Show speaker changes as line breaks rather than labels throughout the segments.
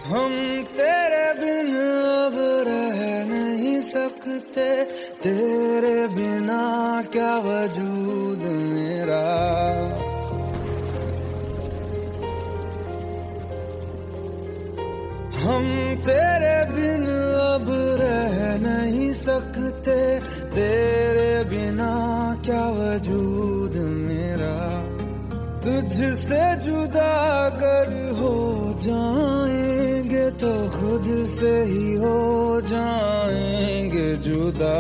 हम तेरे बिन अब रह नहीं सकते, तेरे बिना क्या वजूद मेरा। हम तेरे बिन अब रह नहीं सकते, तेरे बिना क्या वजूद मेरा। तुझसे जुदा अगर हो जाएंगे तो खुद से ही हो जाएंगे जुदा,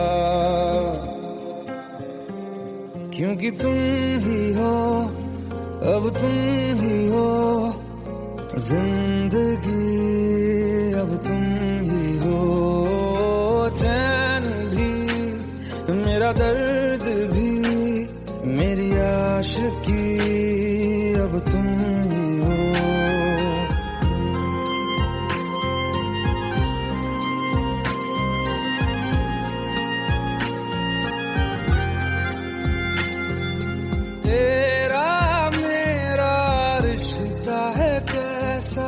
क्योंकि तुम ही हो, अब तुम ही हो जिंदगी, अब तुम ही हो। चैन भी मेरा दर्द भी मेरी आशिकी, अब तुम ही हो। तेरा मेरा रिश्ता है कैसा,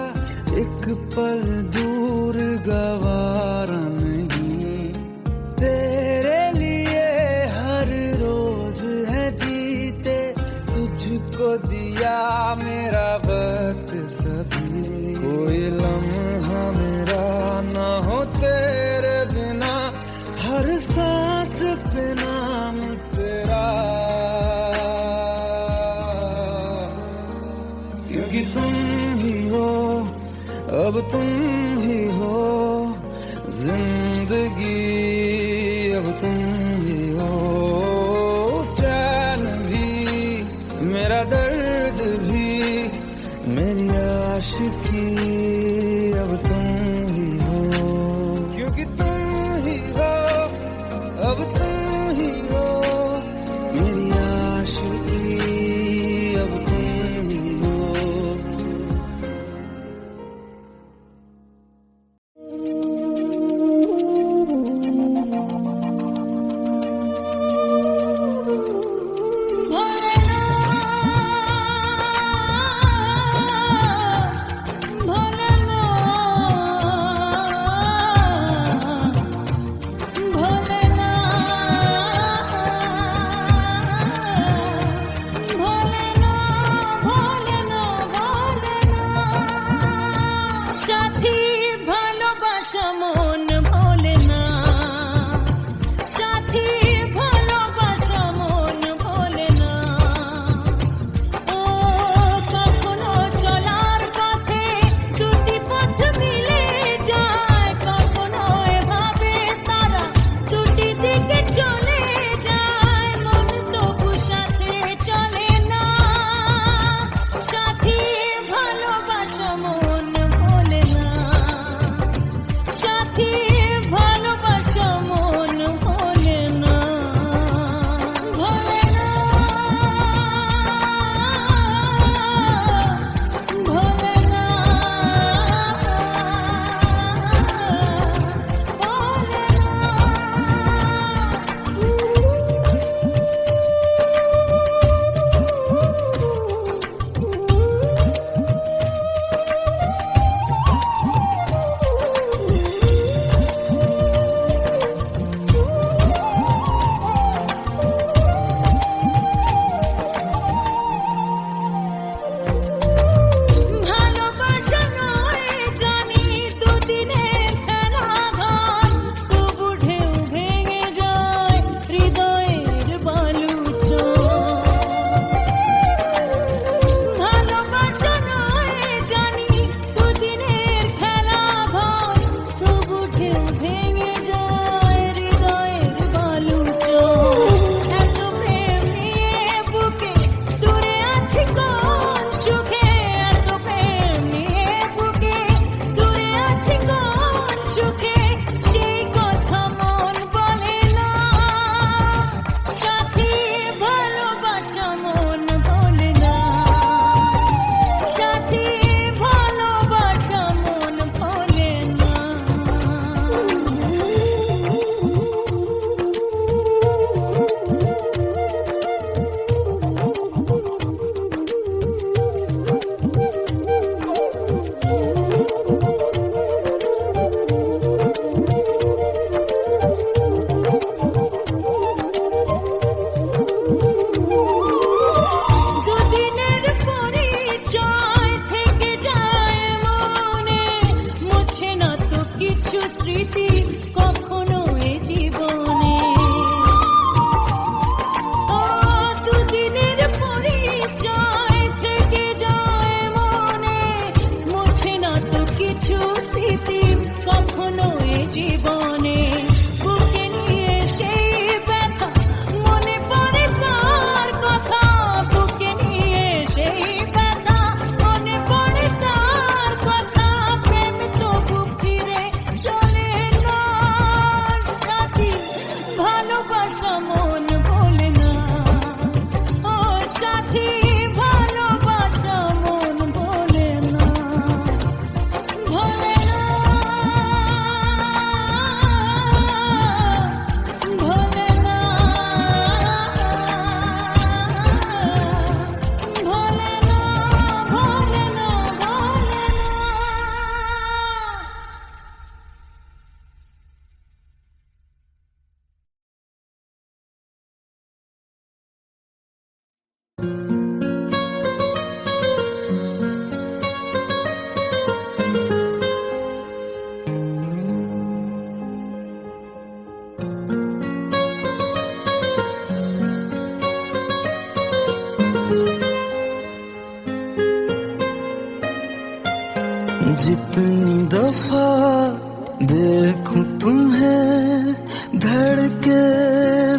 एक पल दूर गवारा नहीं। तेरे लिए हर रोज है जीते, तुझको दिया मेरा वक्त सभी। कोई लम्हा मेरा ना हो तेरे बिना, हर सांस पे नाम तेरा, क्योंकि तुम ही हो, अब तुम ही हो जिंदगी, अब तुम ही हो। चैन भी मेरा दर्द भी मेरी आशिकी, अब तुम ही हो, क्योंकि तुम ही हो, अब तुम ही हो मेरी आशिकी, अब तुम ही हो।
भोलेनाथ
जितनी दफा देखूं तुम्हें धड़के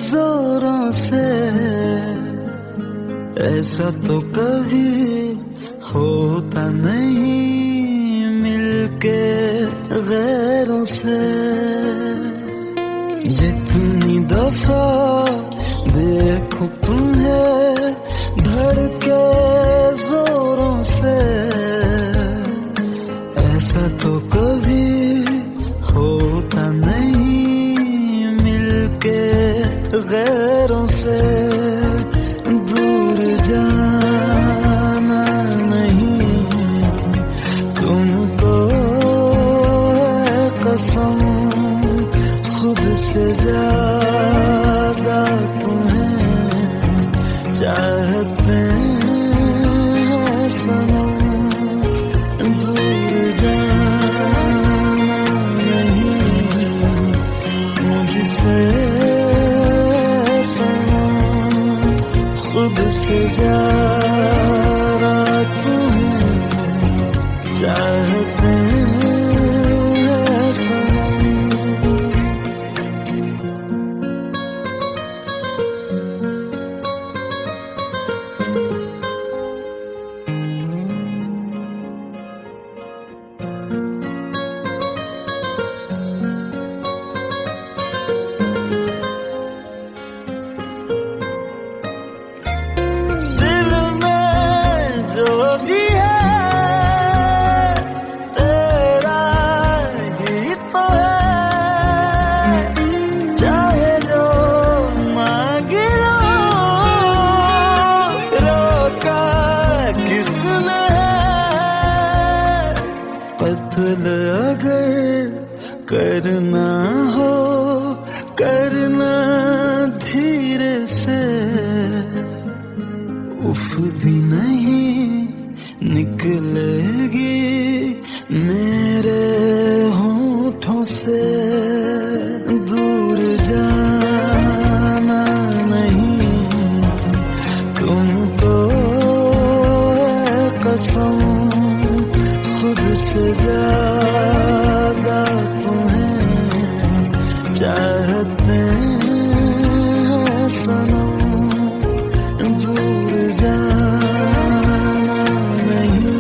जोरों से, ऐसा तो कभी होता नहीं मिलके गैरों से। जितनी दफा देखूं तुम्हें धड़के जोरों से, ऐसा तो कभी होता नहीं मिलके गैरों से। दूर जाना नहीं तुमको है कसम, खुद से ज्यादा तुम्हें चाहते हैं सनम। दूर जाना नहीं मुझसे सनम, खुद से ज्यादा तुम्हें चाहते हैं सनम। कत्ल अगर करना हो करना धीरे से, उफ भी नहीं निकलेगी मेरे होठों से। दूर जाना नहीं तुमको है कसम, खुद से ज्यादा तुम्हें चाहते हैं सनम। दूर जाना नहीं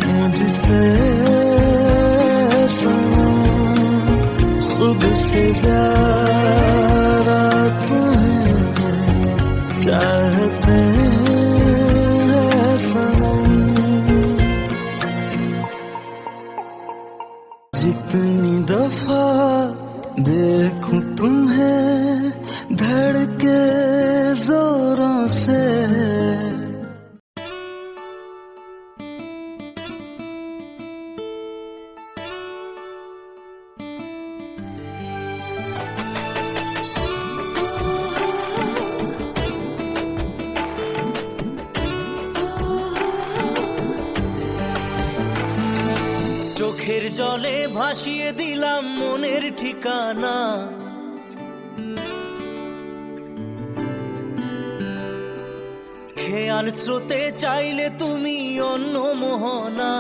मुझसे सनम, खुद से ज्यादा तुम्हें चाहते हैं सनम। जितनी दफा देखूं तुम्हें धड़के जोरों से,
চোখের জলে ভাসিয়ে দিলাম মনের ঠিকানা, খেয়াল স্রোতে চাইলে তুমি অন্য মোহনা।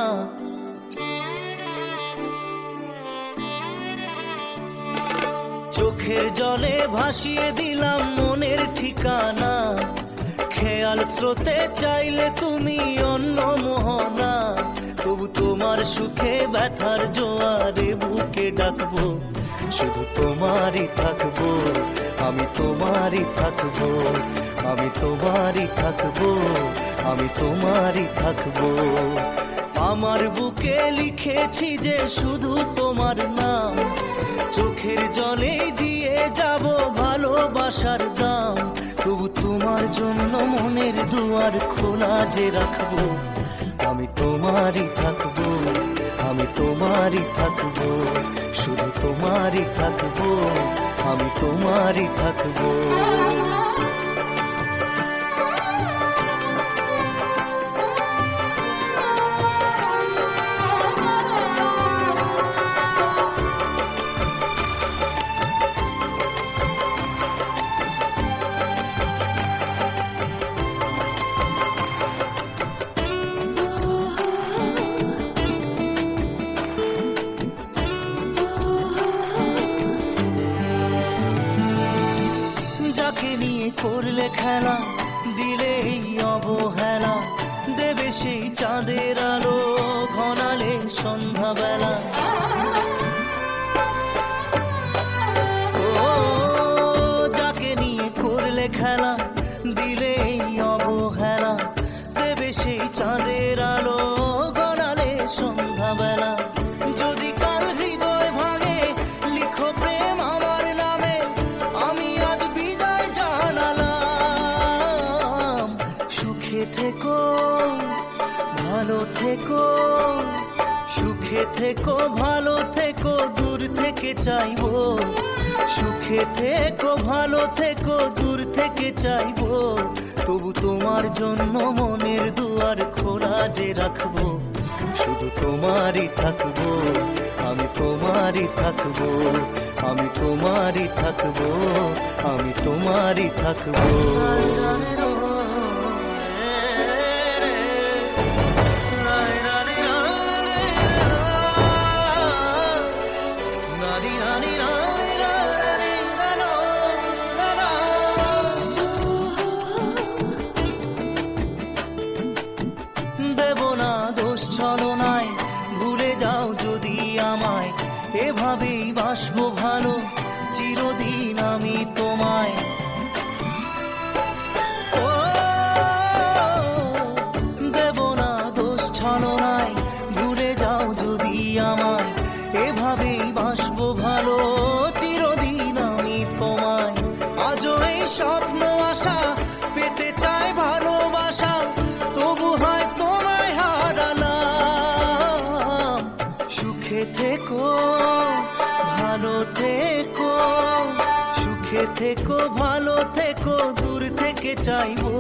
চোখের জলে ভাসিয়ে দিলাম মনের ঠিকানা, খেয়াল স্রোতে চাইলে তুমি অন্য মোহনা। তবু তোমার সুখে ব্যথার জোয়ারে বুকে ডাকবো, শুধু তোমারই থাকবো, আমি তোমারই থাকবো, আমি তোমারই থাকবো, আমি তোমারই থাকবো। আমার বুকে লিখেছি যে শুধু তোমার নাম, চোখের জলে দিয়ে যাব ভালোবাসার দাম। তবু তোমার জন্য মনের দুয়ার খোলা যে রাখবো, আমি তোমারই থাকবো, আমি তোমারই থাকবো, শুধু তোমারই থাকবো, আমি তোমারই থাকবো। সুখে থেকো ভালো থেকো, সুখে থেকো ভালো থেকো, দূর থেকে চাইবো। সুখে থেকো ভালো থেকো, দূর থেকে চাইবো। তবু তোমার জন্য মনের দুয়ার খোলা যে রাখবো। শুধু তোমারই থাকবো, আমি তোমারই থাকবো, আমি তোমারই থাকবো, আমি তোমারই থাকবো। দেব না দোষ ছলনায়, ভুলে যাও যদি আমায়। এভাবেই বাসবো ভালো চিরদিন আমি তোমায়। ও দেব না দোষ ছলনায়, ভুলে যাও যদি আমায়। এভাবেই বাসবো ভালো চিরদিন আমি তোমায়। আজও এই স্বপ্ন আশা পেতে চাই ভালোবাসা, তবু হয় তোমায় হারালাম। সুখে থেকো ভালো থেকো, সুখে থেকো ভালো থেকো, দূর থেকে চাইবো।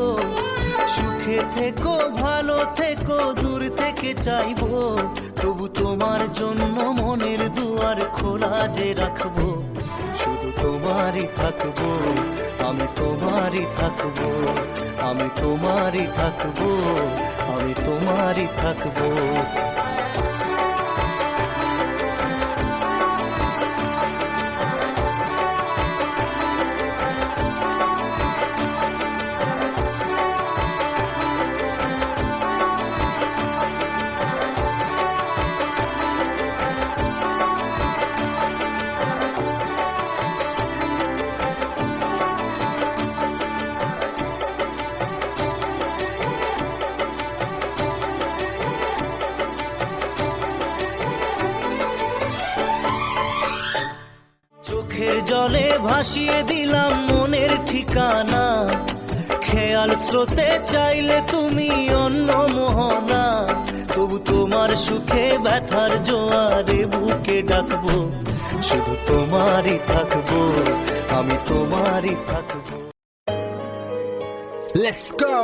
সুখে থেকো ভালো থেকো, দূর থেকে চাইবো। তবু তোমার জন্য মনের দুয়ার খোলা যে রাখবো। শুধু তোমারই থাকবো, আমি তোমারই থাকবো, আমি তোমারই থাকবো, আমি তোমারই থাকবো। চোখের জলে ভাসিয়ে দিলাম মনের ঠিকানা। খেয়াল স্রোতে চাইলে তুমি অন্য মোহনা। তবু তোমার সুখে ব্যথার জোয়ারে বুকে ডাকবো। শুধু তোমারই থাকবো, আমি তোমারই থাকবো।
Let's go.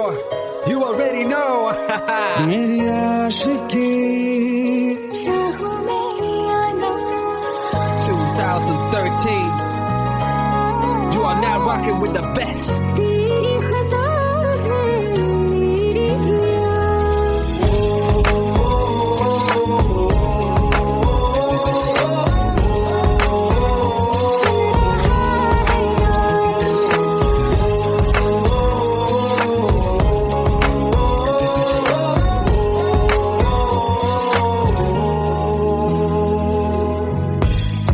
You already know.
मेरी आशिकी
2013. You are now rocking with the best.
तेरी खता है मेरी जिया।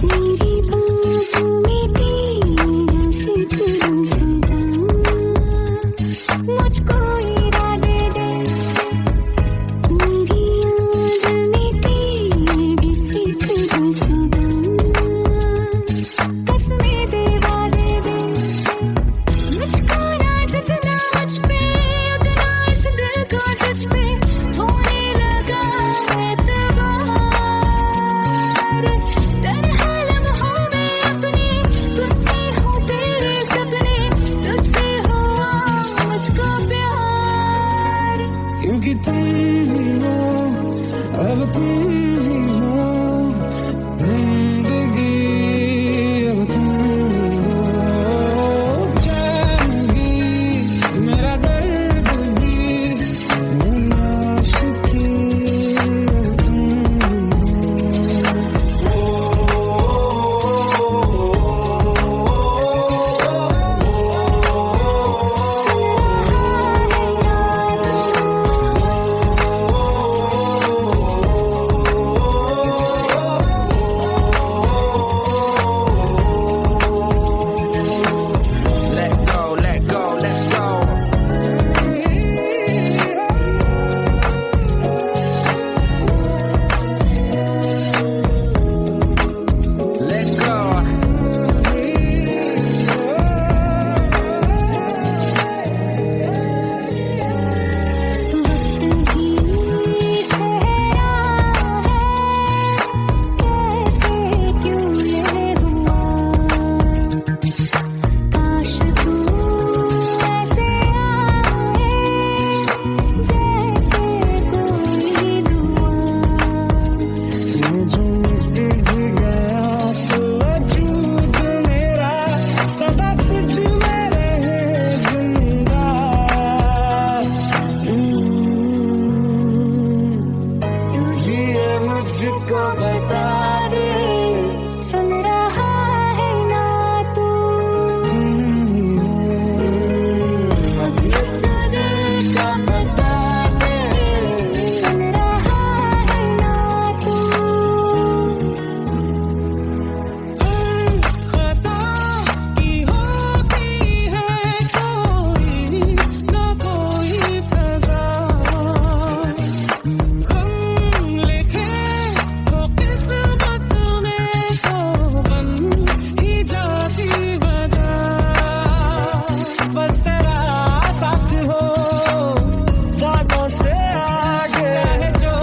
मेरी बाहों में तेरा सिर सदा, मुझको इरादे दे। मेरी याद में तेरी फिक्र सदा, कसमें दे वादे दे। मुझको ना जितना मुझ पे, उतना इस दिल को तुझ पे होने लगा एतबार। तन्हा लम्हों में अपने टूटते हो तेरे सपने, तुझसे हुआ मुझको प्यार।
क्योंकि तुम ही हो, अब तुम ही हो जिंदगी, अब तुम ही हो जान भी, मेरा दर्द भी, मेरी आशिकी, अब तुम ही हो। मुझको बता दे,
सुन रहा है ना तू,
तुम ही हो।
अब ये तो दिल का बता दे, सुन रहा है ना तू।
खता की होती है कोई ना कोई सजा, हम लिखे तो किस्मत में तो बन ही जाती वजह। बस तेरा साथ हो बातों से आगे, चाहे जो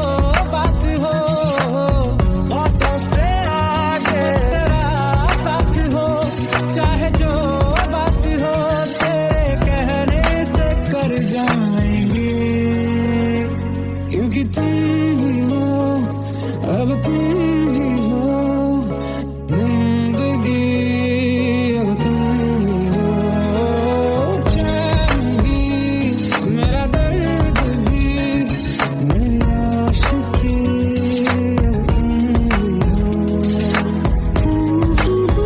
बात हो बातों से आगे। तेरा साथ हो चाहे जो बात हो, तेरे कहने से कर जाएंगे,
क्योंकि तुम ही हो, अब तुम ही हो जिंदगी, अब तुम ही हो चैन भी,
मेरा दर्द भी।
मेरी आशिकी, अब तुम ही हो।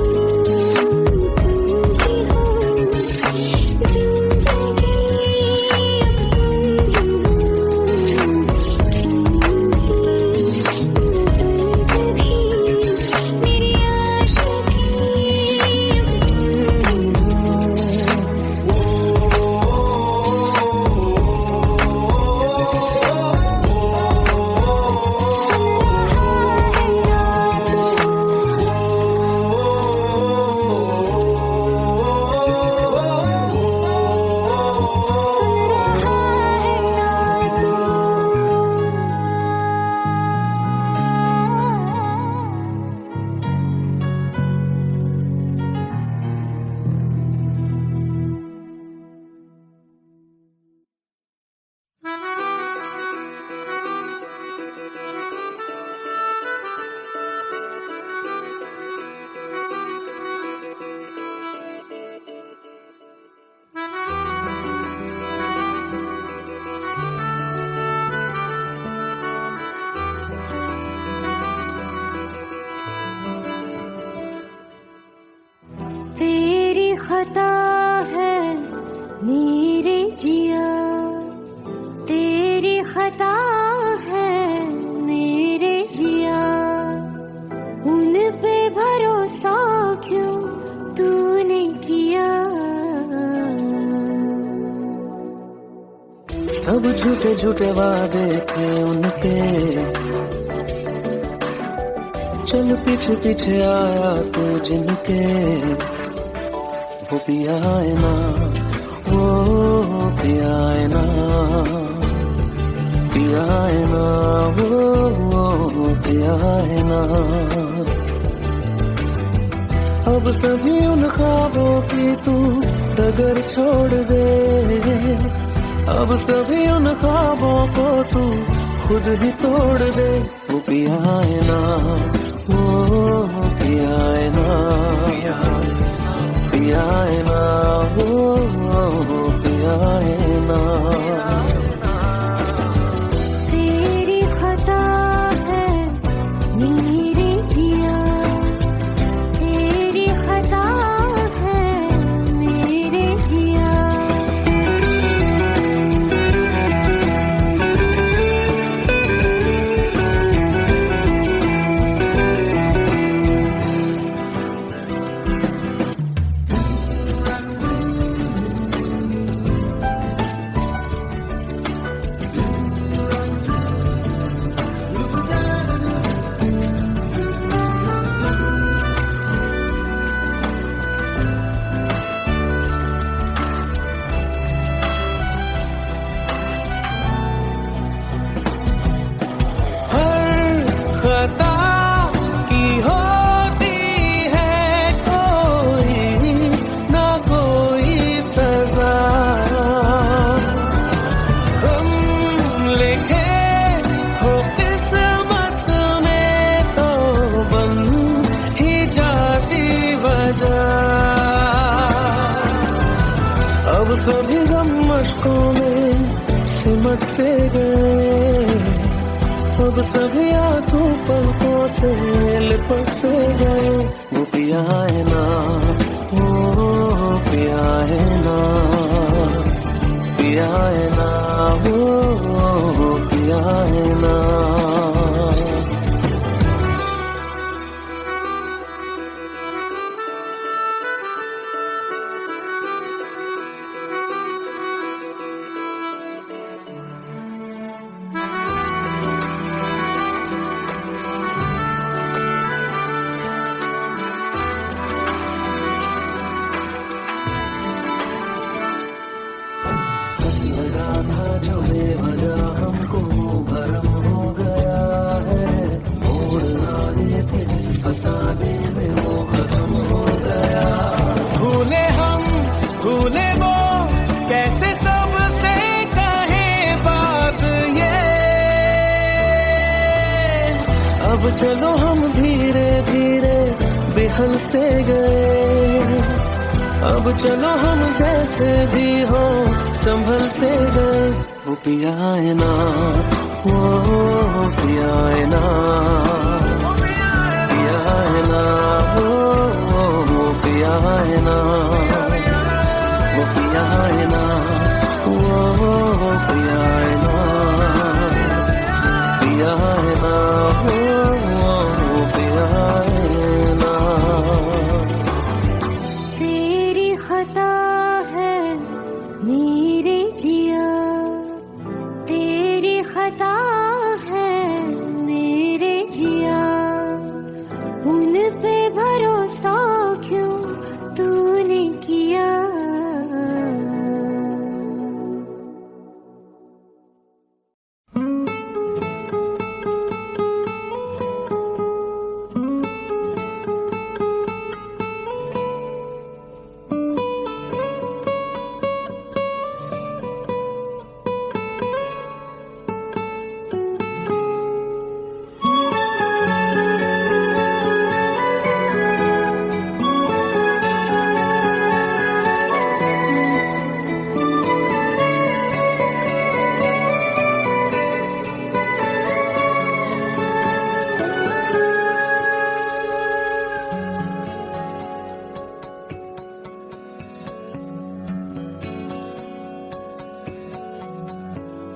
तेरी खता है मेरे जिया, तेरी खता है मेरे जिया, उन पे भरोसा क्यों तूने किया।
सब झूठे झूठे वादे थे उनके, चल पीछे पीछे आया तू जिनके, वो भी आए ना, वो भी आए ना, भी आए ना, वो भी आए ना। अब सभी उन ख्वाबों की तू डगर छोड़ दे, अब सभी उन ख्वाबों को तू खुद ही तोड़ दे। वो भी आए ना, वो भी आए ना, भी आए ना, वो भी आए ना।
तेरी खता है मेरे जिया, तेरी खता है मेरे जिया।
खता की होती है कोई ना कोई सजा, हम लिखे हो किस्मत में तो बन ही जाती वजह। अब कभी गम मशकों में सिमटते गए, अब सभी आंसू पलकों से लिपट से गए। वो पिया है ना, वो पिया है ना, पिया है ना, वो पिया है ना। जो बेवजह हमको भरम हो गया है, मोड़ना ये थे जिस फसाने में वो खत्म हो गया।
भूले हम भूले वो कैसे सबसे कहे बात ये।
अब चलो हम धीरे धीरे बिहल से गए। अब चलो हम जैसे भी हो संभल से गए। वो पिया है ना, वो पिया है ना, पिया है ना, वो पिया है ना, वो पिया है ना, वो पिया है ना, पिया है ना, वो पिया है ना।
तेरी खता है मेरे जिया, तेरी खता है मेरे जिया। उन पे भरोसा क्यों तूने किया।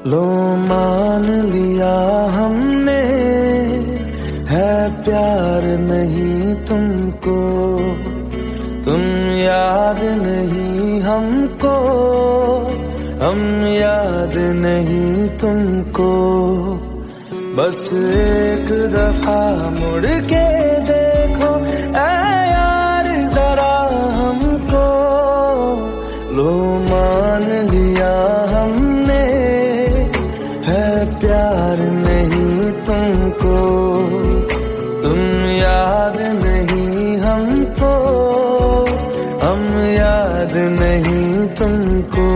लो मान लिया हमने है प्यार नहीं तुमको। तुम याद नहीं हमको, हम याद नहीं तुमको। बस एक दफा मुड़ के देखो ऐ यार जरा हमको। लो मान लिया हमने है प्यार नहीं तुमको। तुम याद नहीं हमको, हम याद नहीं तुमको।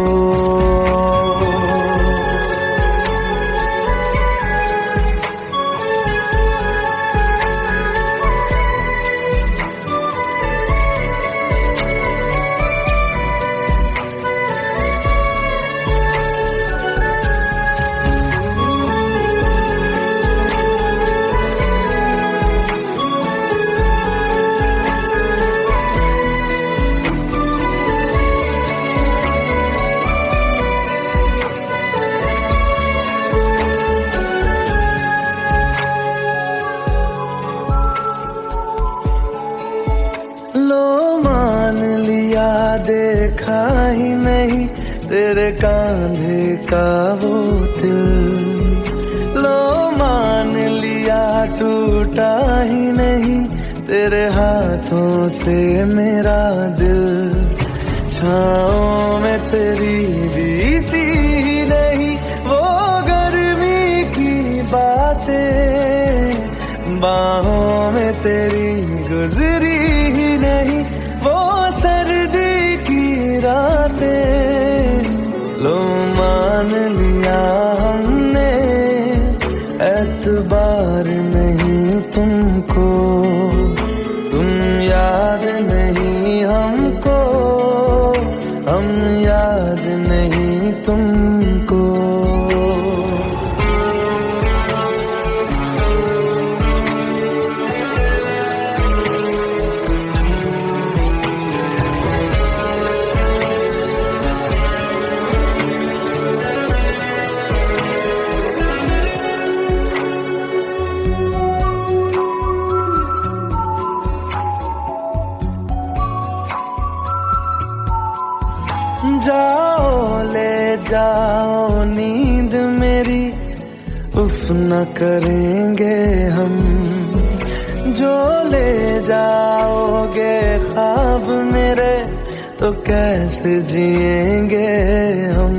लो मान लिया देखा ही नहीं तेरे कांधे का वो दिल। लो मान लिया टूटा ही नहीं तेरे हाथों से मेरा दिल। छाँव में तेरी बीती ही नहीं वो गर्मी की बातें। बाहों में तेरी गुजरी ही नहीं वो सर्दी की रातें। लो मान लिया हमने एतबार नहीं तुमको। तुम याद नहीं हमको, हम याद नहीं उफ न करेंगे हम, जो ले जाओगे ख्वाब मेरे तो कैसे जिएंगे हम।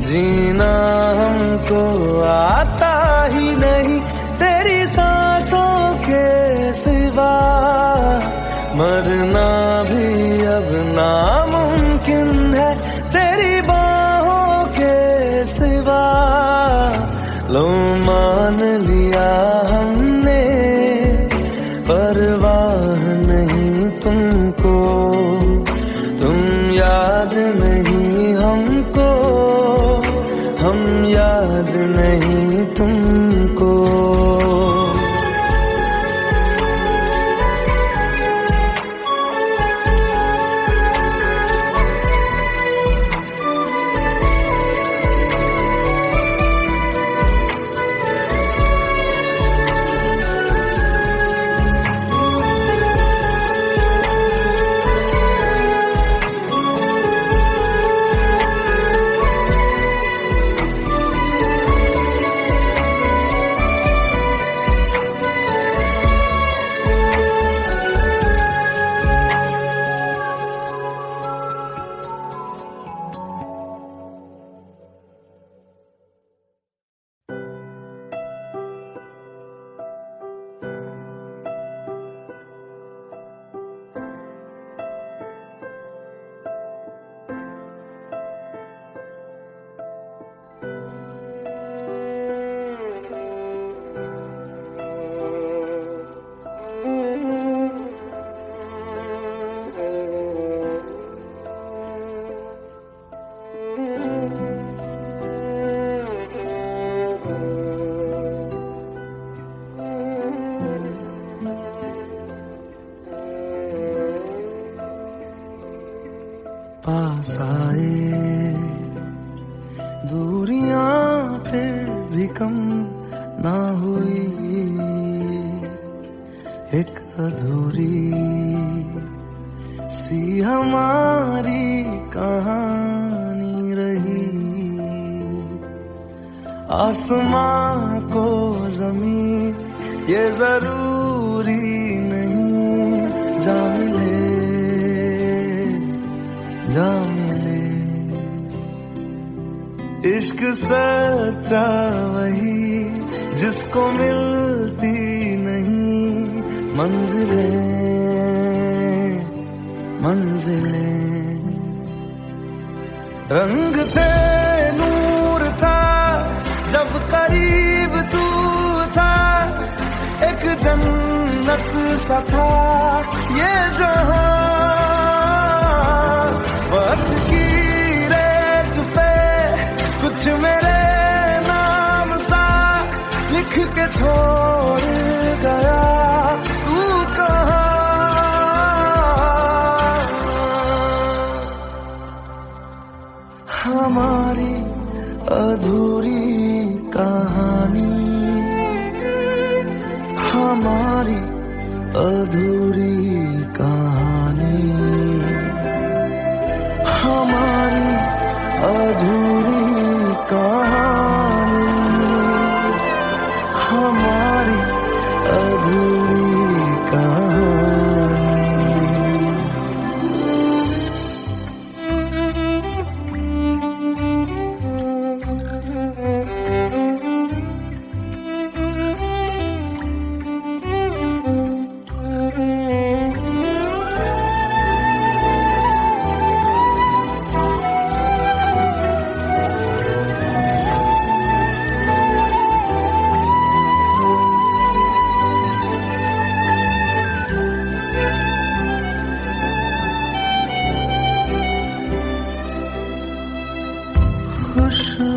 जीना हमको आता ही नहीं तेरी सांसों के सिवा, मरना भी अब नामुमकिन है तेरी बाहों के सिवा। लो मान लिया हमने, परवाह नहीं तुमको, तुम याद नहीं हमको, हम याद नहीं तुमको। पास आए दूरियां फिर भी कम ना हुई, एक अधूरी सी हमारी कहानी रही। आसमां को ज़मीन ये जरूरी नहीं, जा मिले जा मिले। इश्क सच्चा वही जिसको मिलती नहीं मंजिलें मंजिलें। रंग थे नूर था जब करीब तू था, एक जन्नत सा था ये जहां। वक्त की रेत पे कुछ मेरे नाम सा लिख के छोड़ गया, तू कहाँ। हमारी अधूरी कहानी, हमारी अधूरी कहानी, हमारी अधूरी कहानी, हमारी अधूरी कहानी।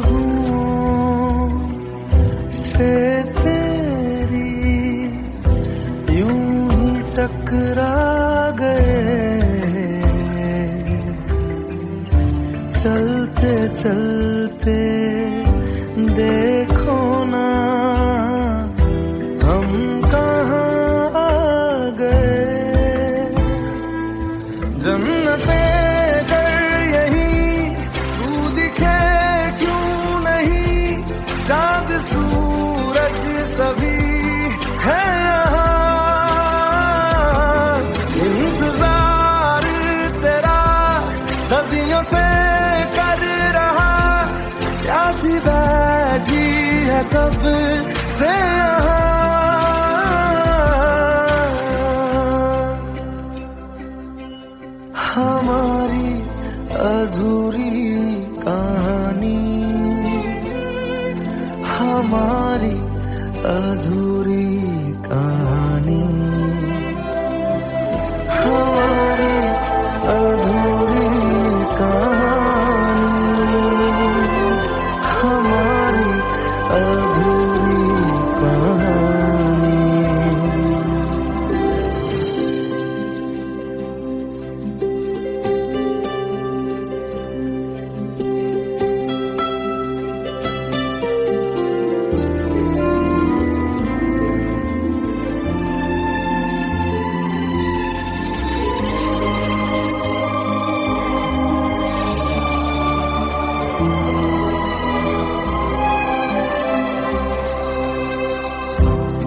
खुशबुओं से तेरी यूं ही टकरा गए, चलते चलते देखो ना हम कहाँ आ गए। जन्नते चाँद बैठी है कब से यहाँ। हमारी अधूरी कहानी, हमारी अधूरी कहानी, हमारी अधूरी कहानी, हमारी अधूरी कहानी।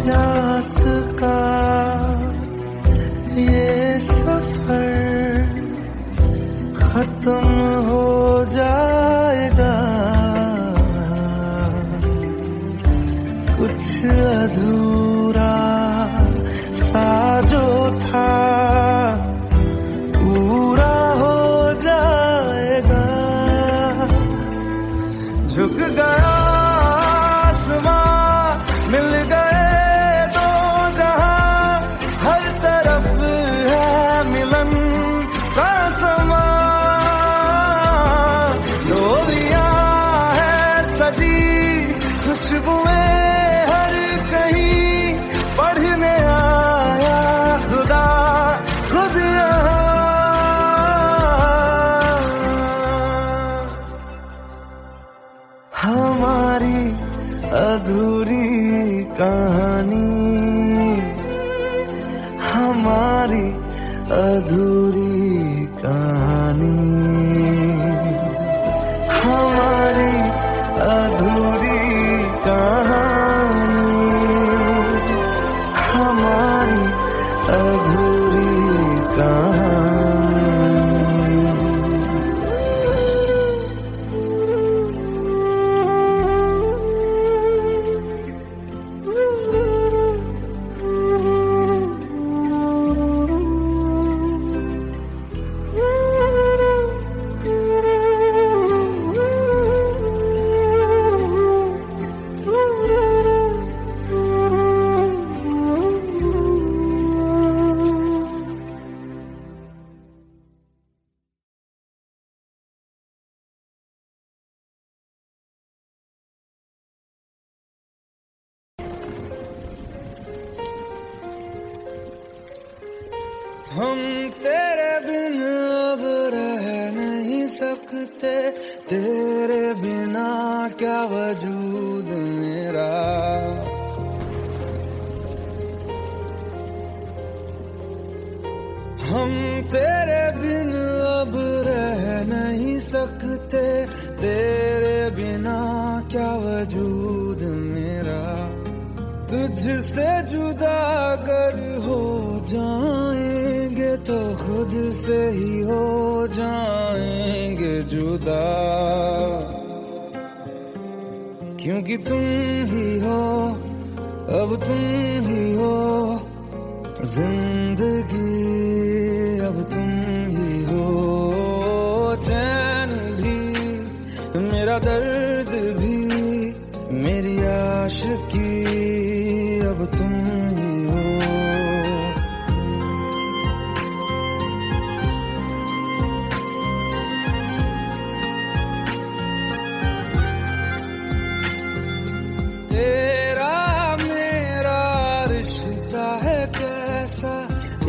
प्यास का ये सफर खत्म हो जाएगा, कुछ अधूरा सा जो था पूरा हो जाएगा। झुक गया आसमां, मिल गए दो जहां, हर तरफ है मिलन का समा। डोलियां है सजी खुशबुएं हर कहीं, पढ़ने आया खुदा खुद यहाँ। हमारी अधूरी कहानी, हमारी अधूरी कहानी, हमारी अधूरी कहानी, हमारी अधूरी कहानी। हम तेरे बिन अब रह नहीं सकते, तेरे बिना क्या वजूद मेरा। हम तेरे बिन अब रह नहीं सकते, तेरे बिना क्या वजूद मेरा। तुझसे जुदा अगर हो जाएंगे तो खुद से ही हो जाएंगे जुदा। क्योंकि तुम ही हो, अब तुम ही हो जिंदगी, अब तुम ही हो चैन भी, मेरा दर्द भी, मेरी आशिकी, अब तुम ही हो। तेरा मेरा रिश्ता है कैसा,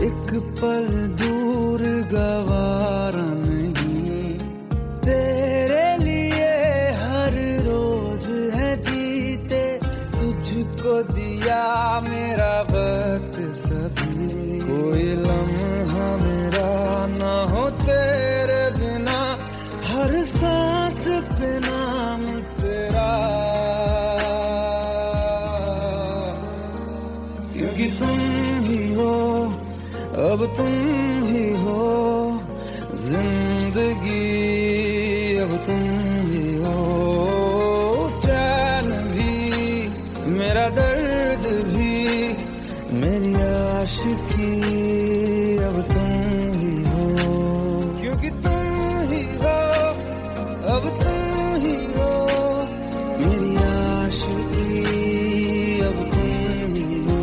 एक पल दूर गवारा नहीं। तेरे लिए हर रोज है जीते, तुझको दिया मेरा वक्त सभी। कोई लम्हा मेरा ना हो तेरे बिना, हर सांस पे नाम तेरा। क्योंकि तुम ही हो, अब तुम ही हो जिंदगी, अब तुम ही हो चैन
मेरा दर्द भी मेरी आशिकी अब तुम ही हो, क्योंकि तुम ही हो, अब तुम ही हो मेरी आशिकी अब तुम ही हो।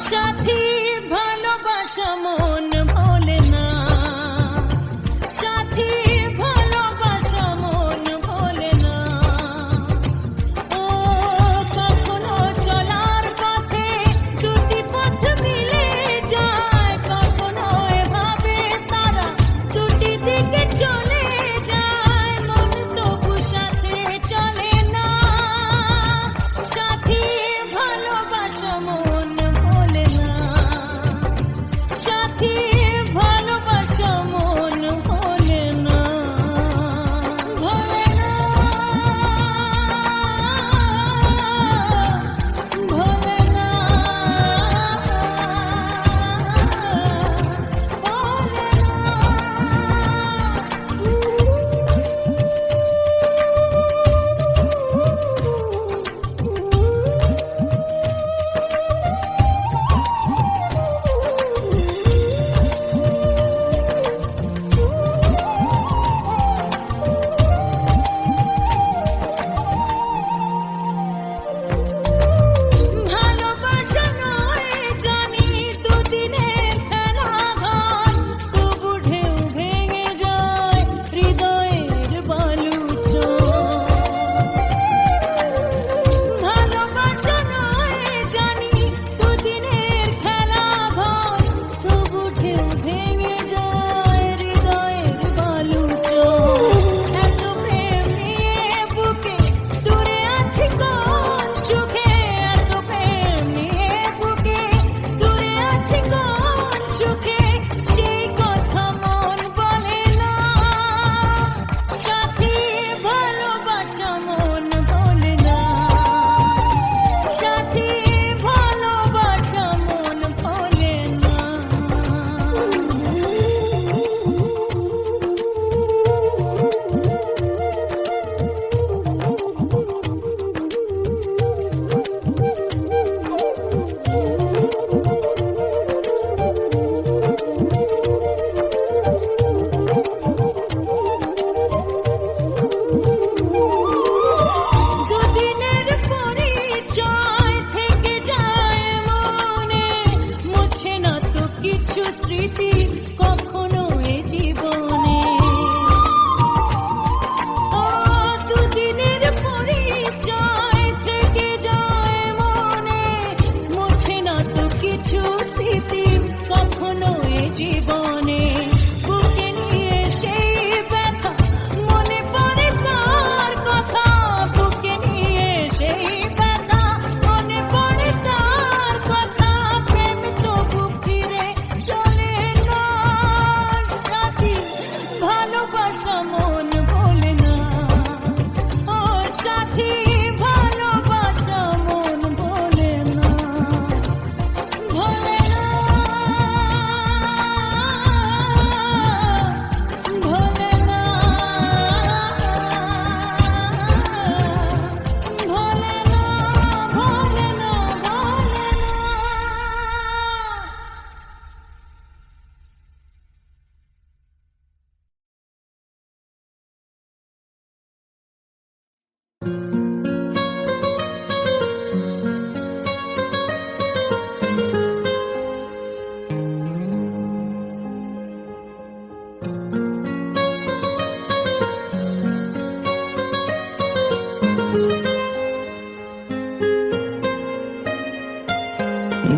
সাথী ভালোবাসা মন ভোলে না, সাথী ভালোবাসা মন ভোলে না। ও কখনো চলার পথে দুটি পথ মিলে যায়, কখনো এভাবে তারা দুটি দিকে চলে যায়, মন তবু সাথে চলে না। সাথী ভালোবাসা মন ভোলে না, সাথী ভালোবাসা মন ভোলে না, ভোলে না, ভোলে না, ভালোবাসা নয় জানি দুদিনের খেলা ঘর, তবু ঢেউ ভেঙে যায় হৃদয়ের বালুচর। ভালোবাসা নয় জানি দুদিনের খেলা ঘর, তবু ঢেউ ভেঙে যায় হৃদয়ের বালুচর। এত প্রেম নিয়ে বুকে দূরে আছি কোন সুখে, এত প্রেম নিয়ে বুকে দূরে আছি কোন সুখে, সেই কথা মন বলে না। সাথী ভালোবাসা মন বলে না, সাথী ভালোবাসা মন বলে না। দুদিনের পরিচয় থেকে যায় মনে, মুছে না তো কিছু স্মৃতি কখনো এ জীবনে। ও দুদিনের পরিচয় থেকে যায় মনে, মুছে না তো কিছু স্মৃতি কখনো এ জীবনে। বুকে নিয়ে সেই ব্যথা মনে পড়ে তার কথা, বুকে নিয়ে সেই ব্যথা মনে পড়ে তার কথা, প্রেম তবু ফিরে চলে না। সাথী ভালোবাসা মন ভোলে না, ও সাথী ভালোবাসা মন ভোলে না, ভোলে না, ভোলে না, ভোলে না, ভোলে না, ভোলে না।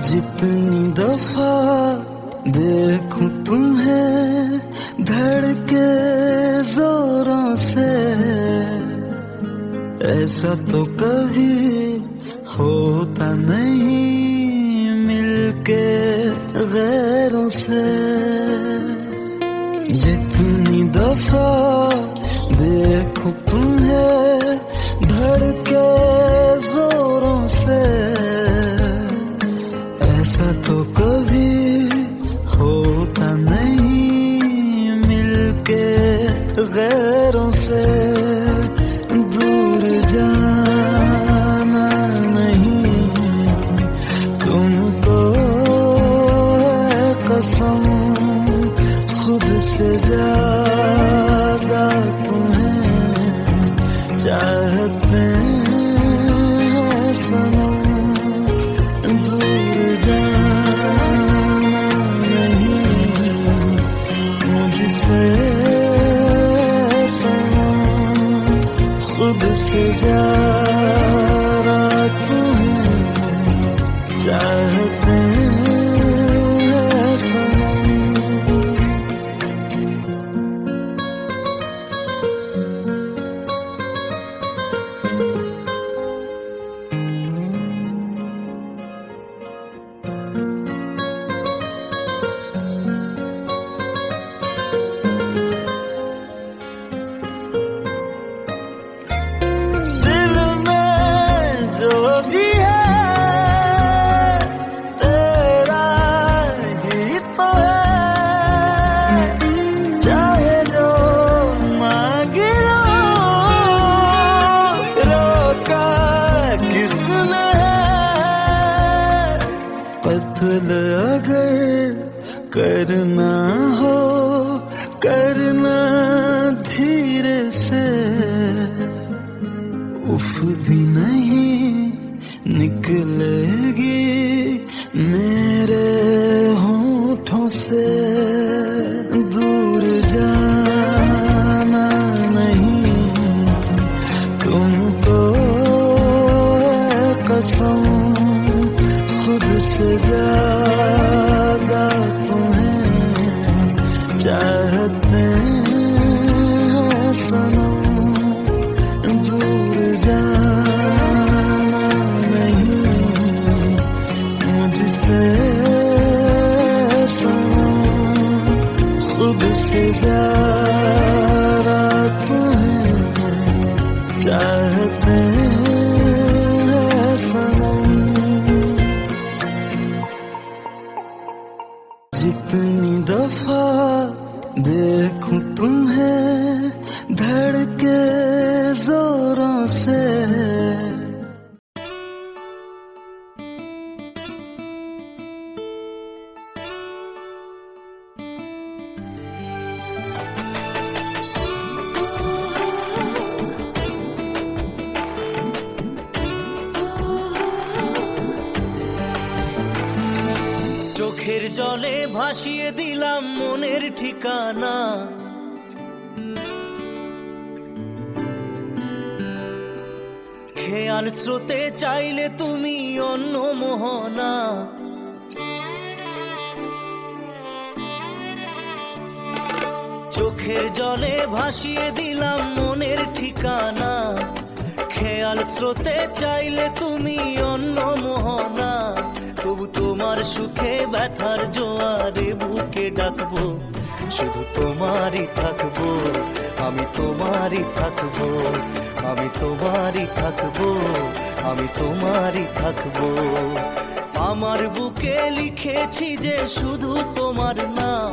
जितनी दफा देखूं तुम्हें धड़के जोरों से, ऐसा तो कभी होता नहीं मिलके गैरों से। जितनी दफा देखो तुम्हें धड़के जोरों से, ऐसा तो कभी होता नहीं मिलके गैरों से। दूर जाना नहीं तुमको है कसम, खुद से ज्यादा तुम्हें चाहते हैं सनम। दूर जाना नहीं मुझसे सनम, खुद से ज्यादा तुम्हें चाहते हैं सनम। दिल में जो भी है तेरा ही तो है, चाहे जो मांगे लो, रोका किसने है। पत्थर अगर करना हो करना धीरे से, उफ भी नहीं निकलेगी मेरे होठों से। दूर जाना नहीं तुमको है कसम, खुद से ज्यादा तुम्हें चाहते हैं सनम। दूर जाना नहीं मुझसे सनम, खुद से ज्यादा तुम्हें चाहते हैं सनम। जितनी दफा देखूं तुम्हें धड़के जोरों से,
চোখের জলে ভাসিয়ে দিলাম মনের ঠিকানা। খেয়াল স্রোতে চাইলে তুমি অন্য মোহনা। চোখের জলে ভাসিয়ে দিলাম মনের ঠিকানা। খেয়াল স্রোতে চাইলে তুমি অন্য মোহনা। তবু তোমার সুখে ব্যথার জোয়ারে বুকে ডাকবো, শুধু তোমারই থাকবো, আমি তোমারই থাকবো, আমি তোমারই থাকবো, আমি তোমারই থাকবো। আমার বুকে লিখেছি যে শুধু তোমার নাম,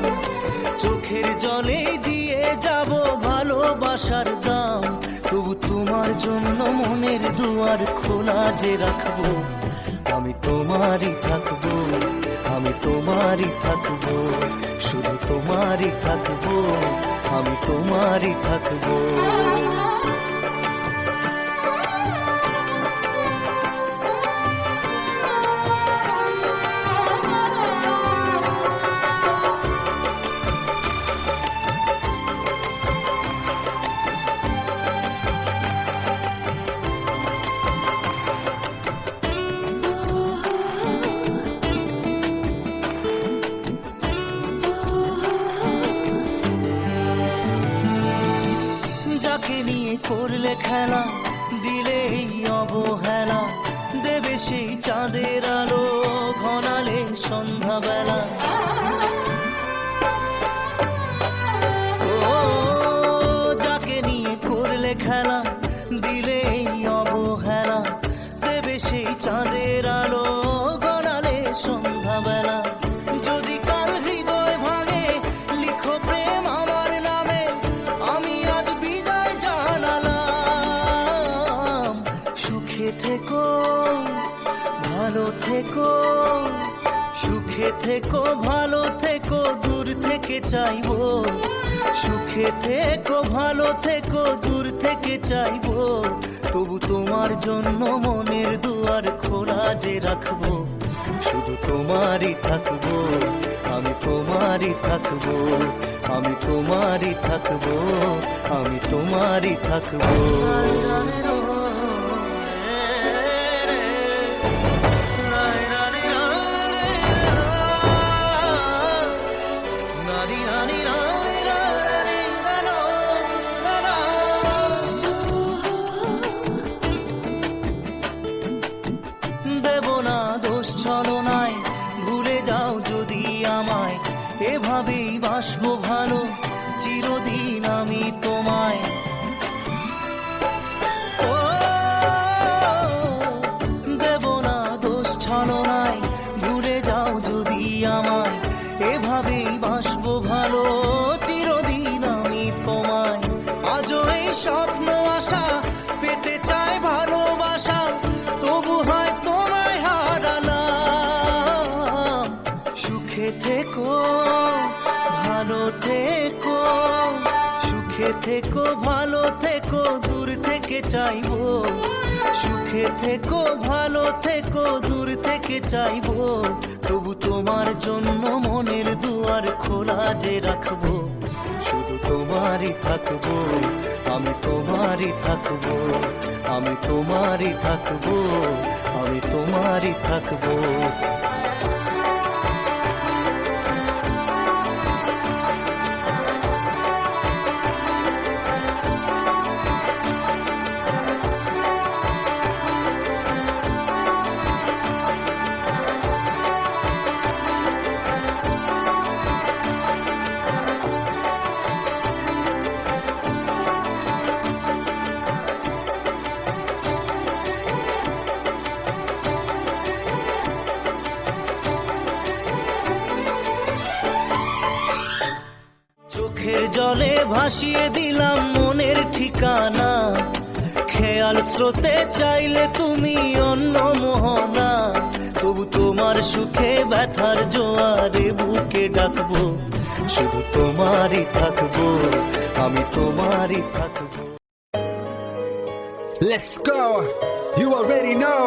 চোখের জলে দিয়ে যাব ভালোবাসার দাম। তবু তোমার জন্য মনের দুয়ার খোলা যে রাখবো, আমি তোমারই থাকবো, আমি তোমারই থাকবো, শুধু তোমারই থাকবো, আমি তোমারই থাকবো। এই অবহেলা দেবে সেই চাঁদের আলো ঘনালে সন্ধ্যাবেলা। ও যাকে নিয়ে করলে খেলা দিলে এই অবহেলা দেবে সেই চাঁদের আলো ঘনালে সন্ধ্যাবেলা। যদি কাল হৃদয় ভাঙে লিখো প্রেম আমার নামে, আমি আজ বিদায় জানালাম। সুখে থেকো ভালো থেকো, সুখে থেকো ভালো থেকো, দূর থেকে চাইবো। সুখে থেকো ভালো থেকো, দূর থেকে চাইবো। তবু তোমার জন্য মনের দুয়ার খোলা যে রাখবো। শুধু তোমারই থাকবো, আমি তোমারই থাকবো, আমি তোমারই থাকবো, আমি তোমারই থাকবো। দেব না দোষ ছলনায়, ভুলে যাও যদি আমায়। এভাবেই বাসবো ভালো চিরদিন আমি তোমায়। ও দেব না দোষ ছলনায়, ভুলে যাও যদি আমায়। এভাবেই বাসবো ভালো চিরদিন আমি তোমায়। আজও এই স্বপ্ন আশা পেতে চাই ভালোবাসা, তবু হয় তোমায় হারালাম। সুখে থেকো ভালো থেকো, সুখে থেকো ভালো থেকো, দূর থেকে চাইবো। সুখে থেকো ভালো থেকো, দূর থেকে চাইবো। তবু তোমার জন্য মনের দুয়ার খোলা যে রাখবো। শুধু তোমারই থাকবো, আমি তোমারই থাকবো, আমি তোমারই থাকবো, আমি তোমারই থাকবো। চোখের জলে ভাসিয়ে দিলাম মনের ঠিকানা। খেয়াল স্রোতে চাইলে তুমি অন্য মোহনা। তবু তোমার সুখে ব্যথার জোয়ারে বুকে ডাকবো। শুধু তোমারই থাকবো, আমি তোমারই থাকবো।
Let's go. You already know.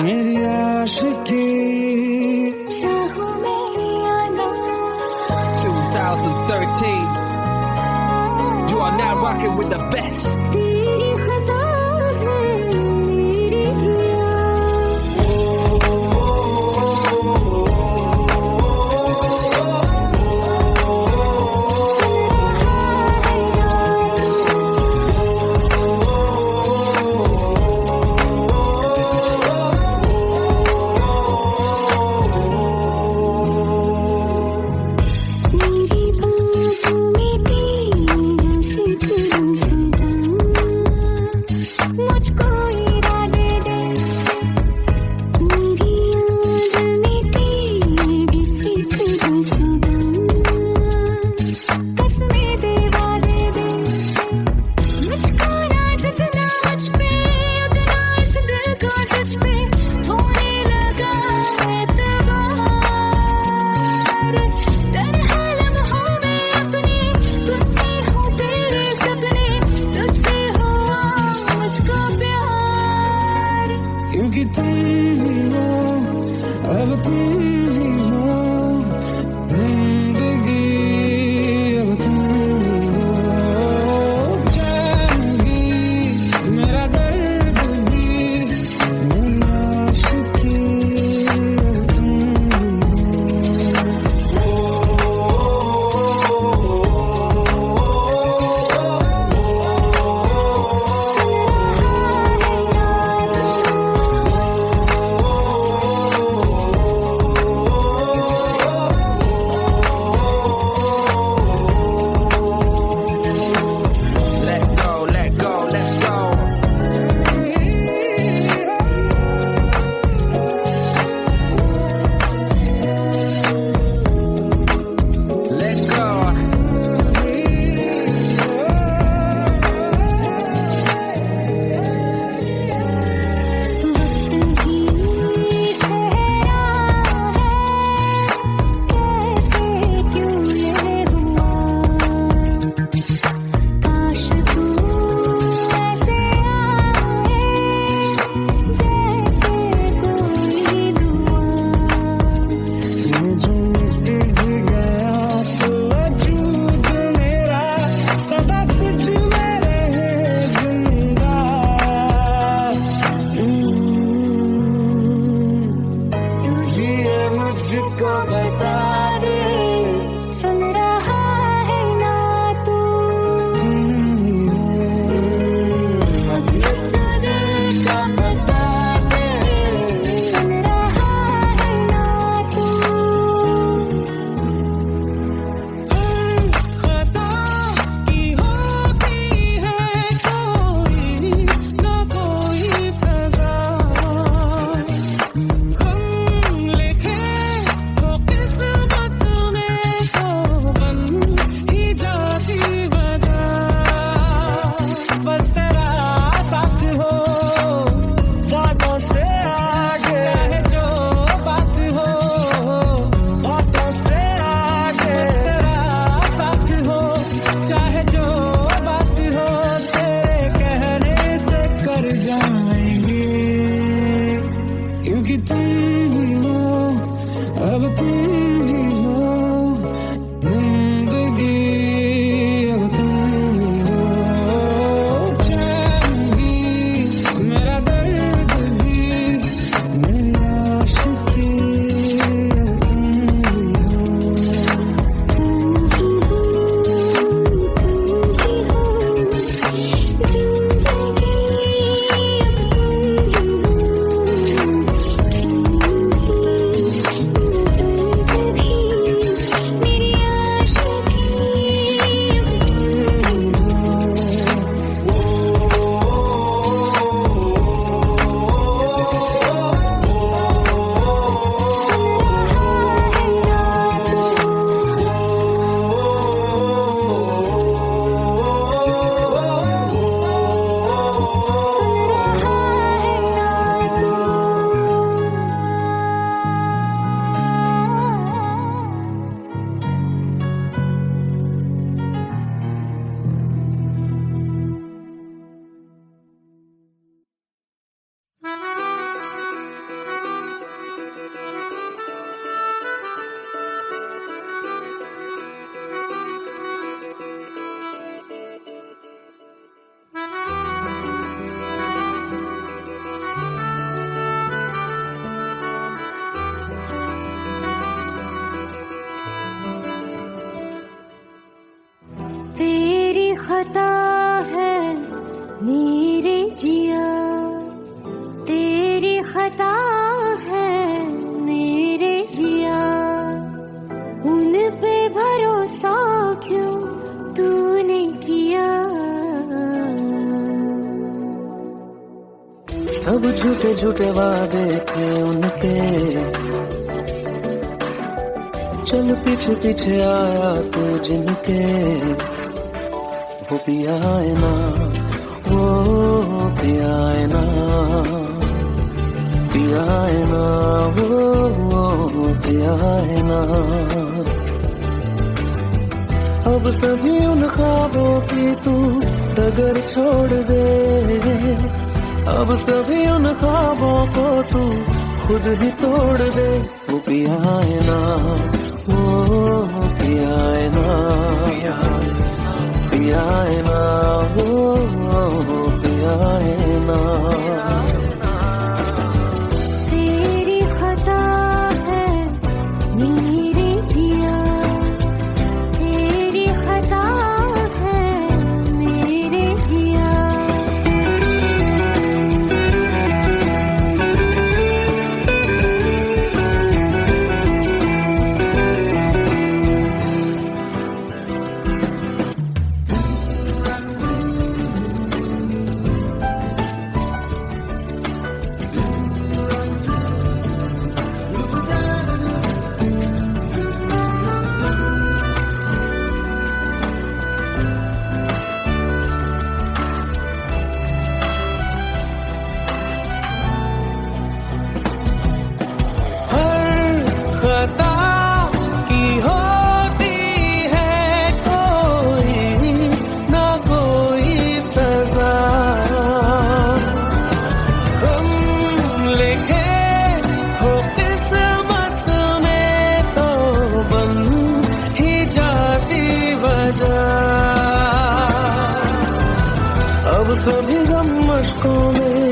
मेरी आशिकी
2013. You are now rocking with the best.
क्योंकि तुम ही हो, अब तुम ही हो जिंदगी, अब तुम ही हो जान भी, मेरा दर्द भी, मेरी आशिकी, अब तुम ही हो।
सब झूठे झूठे वादे थे उनके, चल पीछे पीछे आया तू जिनके, वो पिया है ना, वो पिया है ना, पिया है ना, वो पिया है ना। अब सभी उन ख्वाबों की तू डगर छोड़ दे, अब सभी उन ख्वाबों को तू खुद ही तोड़ दे। वो पिया है ना, वो पिया है ना, पिया है ना, वो पिया है ना।
तेरी खता है मेरे जिया, तेरी खता है मेरे जिया।
खता की होती है कोई ना कोई सजा, हम लिखे हो किस्मत में तो बन ही जाती वजह। अब सभी गम मशकों में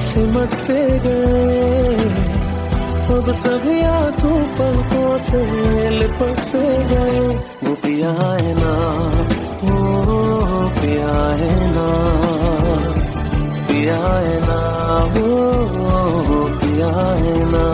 सिमट से गए, अब सभी आंसू पलकों से लिपट से गए। वो पिया है ना, वो पिया है ना, पिया है ना, वो पिया है ना।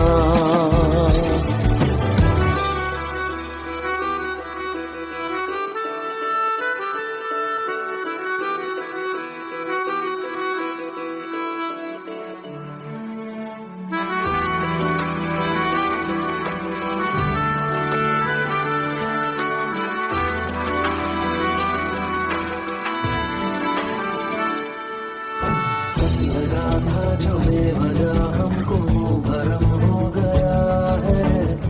लगा था जो बेवजह हमको भरम हो गया है,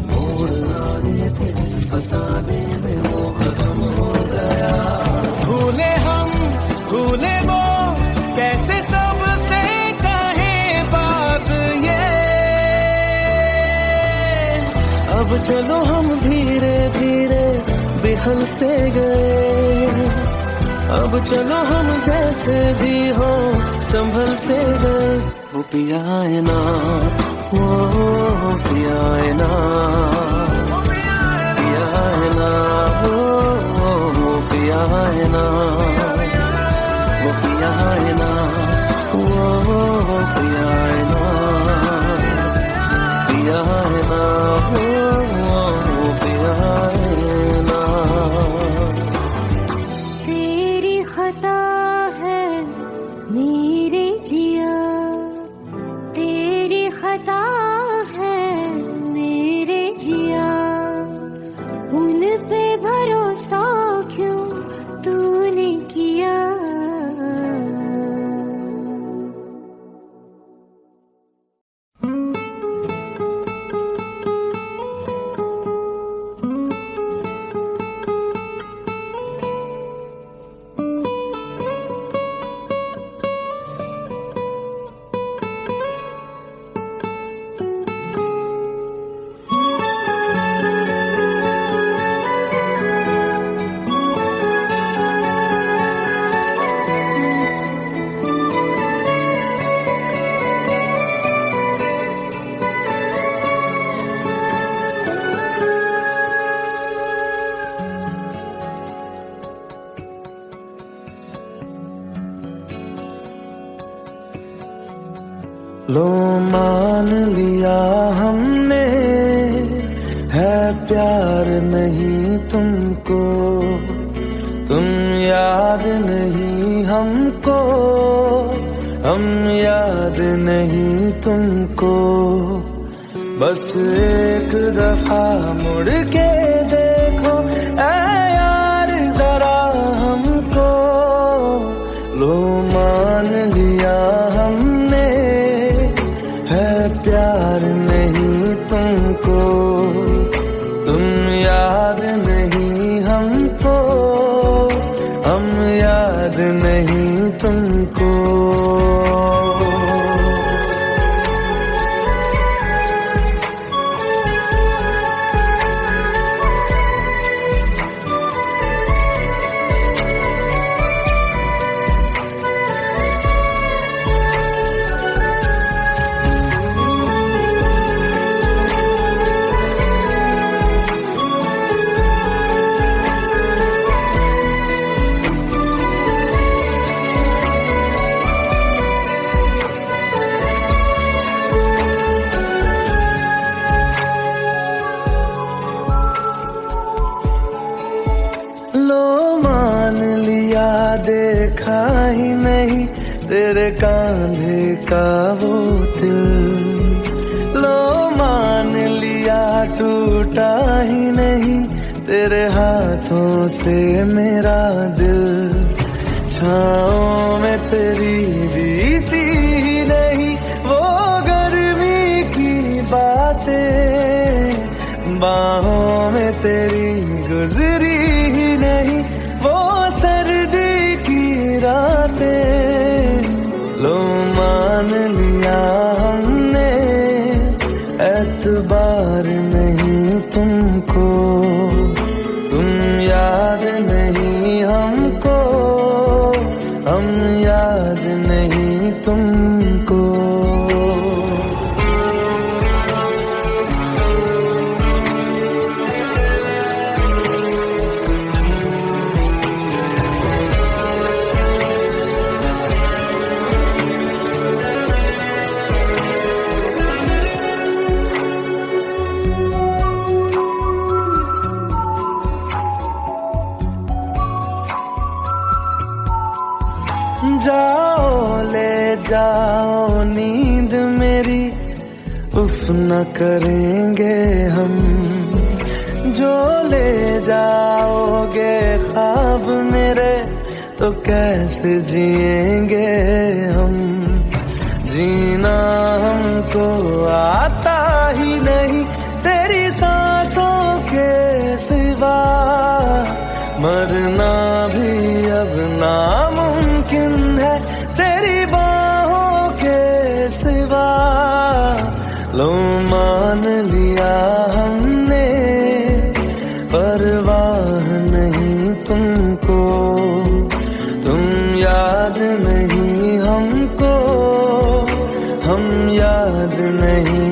मोड़ लाने थे फसाने में वो खत्म हो गया। भूले हम भूले वो कैसे सबसे कहे बात ये, अब चलो हम धीरे धीरे बिहल से गए, अब चलो हम जैसे भी हो संभल से गए। वो पिया है ना, वो पिया है ना, पिया है ना, वो पिया है ना, वो पिया है ना, वो पिया है ना, पिया है ना, वो पिया है ना।
तेरी खता है मेरे जिया, तेरी खता है मेरे जिया। उन पे भरोसा क्यों तूने किया।
लो मान लिया हमने है प्यार नहीं तुमको, तुम याद नहीं हमको, हम याद नहीं तुमको, बस एक दफा मुड़ के देखो ऐ यार जरा हमको। लो मान लिया हमने है प्यार नहीं तुमको, तुम याद नहीं हमको, हम याद नहीं तुमको। लो मान लिया देखा ही नहीं तेरे कांधे का वो दिल, लो मान लिया टूटा ही नहीं तेरे हाथों से मेरा दिल। छाँव में तेरी बीती ही नहीं वो गर्मी की बातें, बाहों में तेरी गुजरी ही नहीं वो सर्दी की रातें। लो मान लिया हमने एतबार नहीं तुमको, तुम याद नहीं हमको, हम याद नहीं तुमको। जाओ ले जाओ नींद मेरी, उफ न करेंगे हम, जो ले जाओगे ख्वाब मेरे तो कैसे जिएंगे हम। जीना हमको आता ही नहीं तेरी सांसों के सिवा, मरना भी अब नामुमकिन है तेरी बाहों के सिवा। लो मान लिया हमने परवाह नहीं तुमको, तुम याद नहीं हमको, हम याद नहीं